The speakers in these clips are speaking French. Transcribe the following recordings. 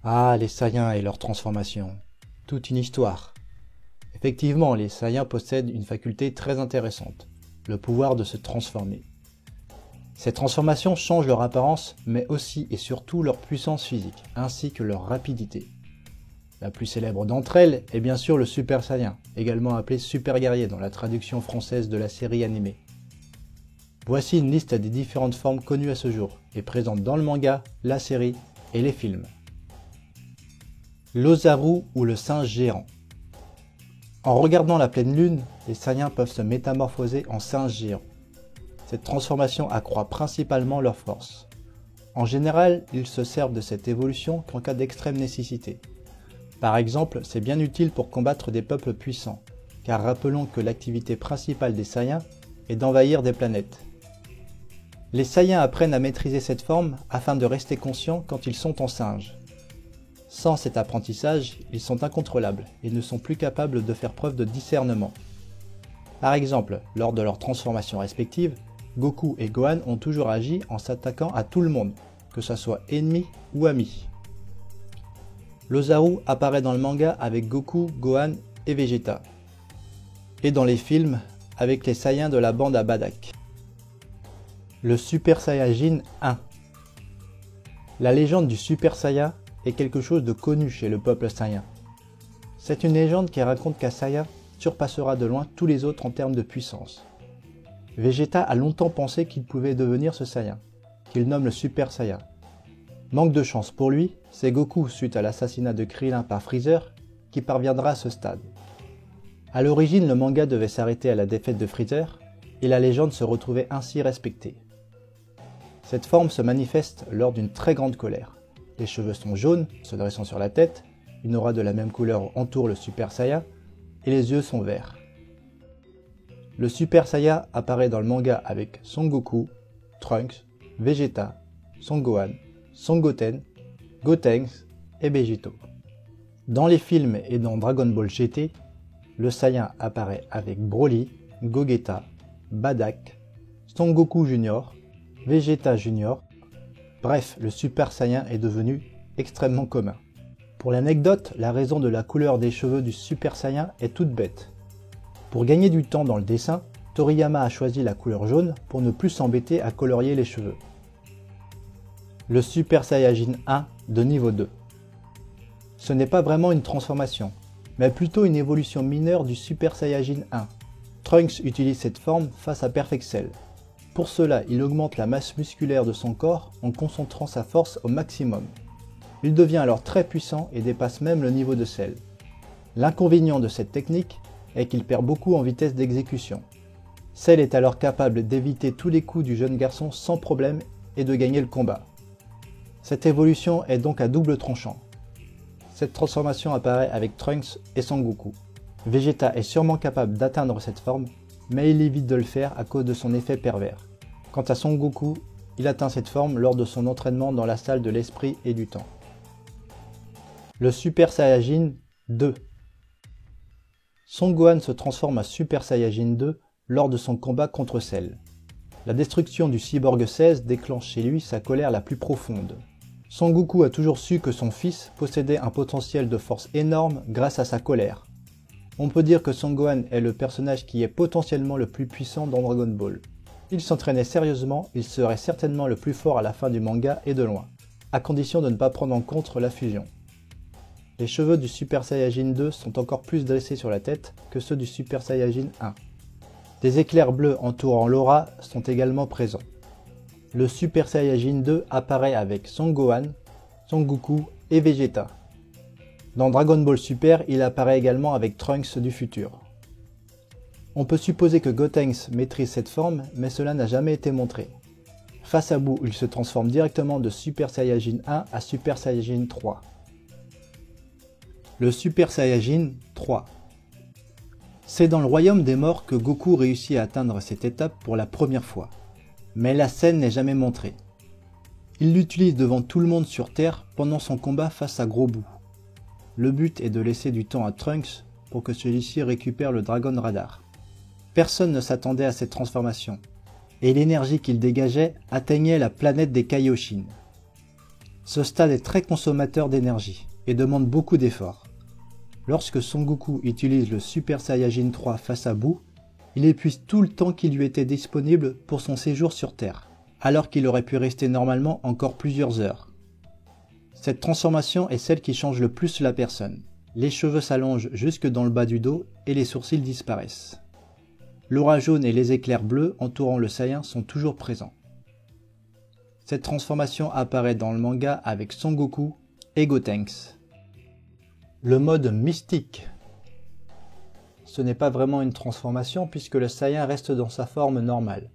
Ah, les Saiyans et leur transformation. Toute une histoire. Effectivement, les Saiyans possèdent une faculté très intéressante, le pouvoir de se transformer. Ces transformations changent leur apparence, mais aussi et surtout leur puissance physique, ainsi que leur rapidité. La plus célèbre d'entre elles est bien sûr le Super Saiyan, également appelé Super Guerrier dans la traduction française de la série animée. Voici une liste des différentes formes connues à ce jour, et présentes dans le manga, la série et les films. L'Ozaru ou le singe géant. En regardant la pleine lune, les Saiyans peuvent se métamorphoser en singes géants. Cette transformation accroît principalement leur force. En général, ils se servent de cette évolution qu'en cas d'extrême nécessité. Par exemple, c'est bien utile pour combattre des peuples puissants, car rappelons que l'activité principale des Saiyans est d'envahir des planètes. Les Saiyans apprennent à maîtriser cette forme afin de rester conscients quand ils sont en singe. Sans cet apprentissage, ils sont incontrôlables et ne sont plus capables de faire preuve de discernement. Par exemple, lors de leur transformation respective, Goku et Gohan ont toujours agi en s'attaquant à tout le monde, que ce soit ennemi ou ami. L'Ozaru apparaît dans le manga avec Goku, Gohan et Vegeta, et dans les films avec les Saiyans de la bande à Bardock. Le Super Saiyajin 1. La légende du Super Saiyan est quelque chose de connu chez le peuple Saiyan. C'est une légende qui raconte qu'un Saiyan surpassera de loin tous les autres en termes de puissance. Vegeta a longtemps pensé qu'il pouvait devenir ce Saiyan, qu'il nomme le Super Saiyan. Manque de chance pour lui, c'est Goku, suite à l'assassinat de Krillin par Freezer, qui parviendra à ce stade. A l'origine, le manga devait s'arrêter à la défaite de Freezer, et la légende se retrouvait ainsi respectée. Cette forme se manifeste lors d'une très grande colère. Les cheveux sont jaunes, se dressant sur la tête, une aura de la même couleur entoure le Super Saiyan, et les yeux sont verts. Le Super Saiyan apparaît dans le manga avec Son Goku, Trunks, Vegeta, Son Gohan, Son Goten, Gotenks et Vegito. Dans les films et dans Dragon Ball GT, le Saiyan apparaît avec Broly, Gogeta, Bardock, Son Goku Jr., Vegeta Jr. Bref, le Super Saiyan est devenu extrêmement commun. Pour l'anecdote, la raison de la couleur des cheveux du Super Saiyan est toute bête. Pour gagner du temps dans le dessin, Toriyama a choisi la couleur jaune pour ne plus s'embêter à colorier les cheveux. Le Super Saiyajin 1 de niveau 2. Ce n'est pas vraiment une transformation, mais plutôt une évolution mineure du Super Saiyajin 1. Trunks utilise cette forme face à Perfect Cell. Pour cela, il augmente la masse musculaire de son corps en concentrant sa force au maximum. Il devient alors très puissant et dépasse même le niveau de Cell. L'inconvénient de cette technique est qu'il perd beaucoup en vitesse d'exécution. Cell est alors capable d'éviter tous les coups du jeune garçon sans problème et de gagner le combat. Cette évolution est donc à double tranchant. Cette transformation apparaît avec Trunks et Son Goku. Vegeta est sûrement capable d'atteindre cette forme, mais il évite de le faire à cause de son effet pervers. Quant à Son Goku, il atteint cette forme lors de son entraînement dans la salle de l'esprit et du temps. Le Super Saiyajin 2. Son Gohan se transforme en Super Saiyajin 2 lors de son combat contre Cell. La destruction du Cyborg 16 déclenche chez lui sa colère la plus profonde. Son Goku a toujours su que son fils possédait un potentiel de force énorme grâce à sa colère. On peut dire que Son Gohan est le personnage qui est potentiellement le plus puissant dans Dragon Ball. Il s'entraînait sérieusement, il serait certainement le plus fort à la fin du manga et de loin, à condition de ne pas prendre en compte la fusion. Les cheveux du Super Saiyajin 2 sont encore plus dressés sur la tête que ceux du Super Saiyajin 1. Des éclairs bleus entourant l'aura sont également présents. Le Super Saiyajin 2 apparaît avec Son Gohan, Son Goku et Vegeta. Dans Dragon Ball Super, il apparaît également avec Trunks du futur. On peut supposer que Gotenks maîtrise cette forme, mais cela n'a jamais été montré. Face à Boo, il se transforme directement de Super Saiyajin 1 à Super Saiyajin 3. Le Super Saiyajin 3. C'est dans le royaume des morts que Goku réussit à atteindre cette étape pour la première fois. Mais la scène n'est jamais montrée. Il l'utilise devant tout le monde sur Terre pendant son combat face à Gros Boo. Le but est de laisser du temps à Trunks pour que celui-ci récupère le Dragon Radar. Personne ne s'attendait à cette transformation, et l'énergie qu'il dégageait atteignait la planète des Kaioshin. Ce stade est très consommateur d'énergie et demande beaucoup d'efforts. Lorsque Son Goku utilise le Super Saiyajin 3 face à Boo, il épuise tout le temps qui lui était disponible pour son séjour sur Terre, alors qu'il aurait pu rester normalement encore plusieurs heures. Cette transformation est celle qui change le plus la personne. Les cheveux s'allongent jusque dans le bas du dos et les sourcils disparaissent. L'aura jaune et les éclairs bleus entourant le Saiyan sont toujours présents. Cette transformation apparaît dans le manga avec Son Goku et Gotenks. Le mode mystique. Ce n'est pas vraiment une transformation puisque le Saiyan reste dans sa forme normale.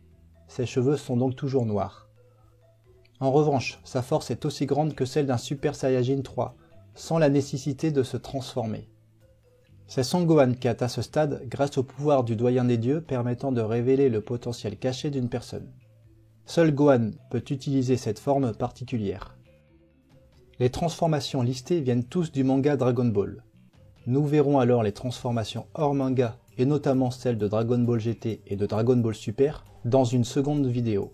Ses cheveux sont donc toujours noirs. En revanche, sa force est aussi grande que celle d'un Super Saiyajin 3, sans la nécessité de se transformer. C'est Son Gohan qui atteint ce stade grâce au pouvoir du doyen des dieux permettant de révéler le potentiel caché d'une personne. Seul Gohan peut utiliser cette forme particulière. Les transformations listées viennent tous du manga Dragon Ball. Nous verrons alors les transformations hors manga et notamment celles de Dragon Ball GT et de Dragon Ball Super dans une seconde vidéo.